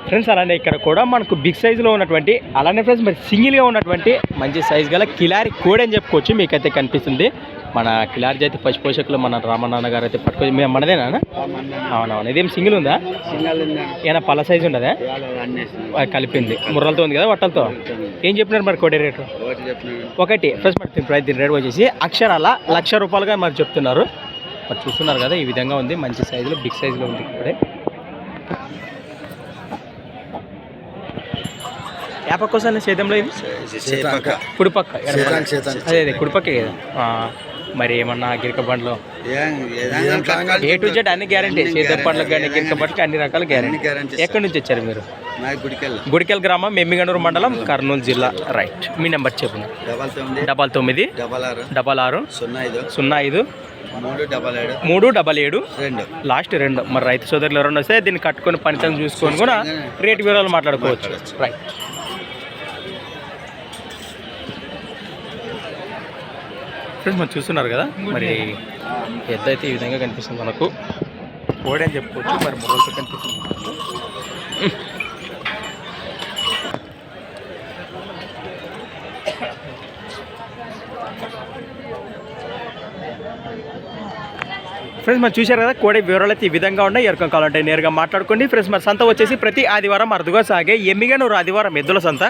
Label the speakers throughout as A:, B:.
A: Friends అలానే ఇక్కడ కూడా మనకు బిగ్ సైజులో ఉన్నటువంటి అలానే ఫ్రెండ్స్ మరి సింగిల్గా ఉన్నటువంటి మంచి సైజు గల కిలారి కోడి అని చెప్పుకోవచ్చు. మీకైతే కనిపిస్తుంది మన కిలారి జాతి పశు పోషకులు మన రామనాన్న గారు అయితే పట్టుకోవచ్చు. మేము మనదేనా? అవునవును. ఇదేం సింగిల్ ఉందా? ఏమైనా పళ్ళ సైజు ఉండదా? కలిపింది ముర్రలతో ఉంది కదా వట్టలతో. ఏం చెప్పినారు మరి కోడి రేటు? ఒకటి ఫ్రెండ్స్ మరి ప్రైస్ దీని రేట్ వచ్చేసి అక్షరాల 1,00,000 రూపాయలుగా మరి చెప్తున్నారు. మరి చూస్తున్నారు కదా ఈ విధంగా ఉంది. మంచి సైజులో బిగ్ సైజులో ఉంది ఇప్పుడే. ఏ పక్క వస్తాను సేద్యంలో? ఇది కుడిపక్క. అదే అదే కుడిపక్కే కదా. మరి ఏమన్నా గిరిక బండ్లు A to Z అన్ని గ్యారంటీ. సేద్యం పండ్లకు కానీ గిరిక బండ్లకి అన్ని రకాల గ్యారంటీ. ఎక్కడి నుంచి వచ్చారు మీరు? గుడికెల్ గ్రామం, మెమ్మిగనూరు మండలం, కర్నూలు జిల్లా. రైట్. మీ నెంబర్ చెప్పండి. 99 66 05 377 లాస్ట్ 2. మరి రైతు సోదరులు ఎవరైనా వస్తే దీన్ని కట్టుకొని పనితం చూసుకొని కూడా రేటు వివరాలు మాట్లాడుకోవచ్చు. రైట్. ఫ్రెండ్స్ మనం చూస్తున్నారు కదా మరి ఎద్ద అయితే ఈ విధంగా కనిపిస్తుంది మనకు. కోడి అని చెప్పుకోవచ్చు. మరి ముర్రలతో కనిపిస్తుంది. ఫ్రెండ్స్ మనం చూశారు కదా కోడి వివరాలు అయితే ఈ విధంగా ఉన్నాయి. ఎవరికం కావాలంటే నేరుగా మాట్లాడుకోండి. ఫ్రెండ్స్ మరి సంత వచ్చేసి ప్రతి ఆదివారం అరుదుగా సాగే ఎమ్మిగనూరు ఆదివారం ఎద్దుల సంత.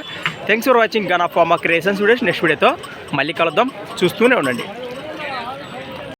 A: Thanks for watching gun of pharma creations videos. Next వీడియోతో మళ్ళీ కలుద్దాం. చూస్తూనే ఉండండి.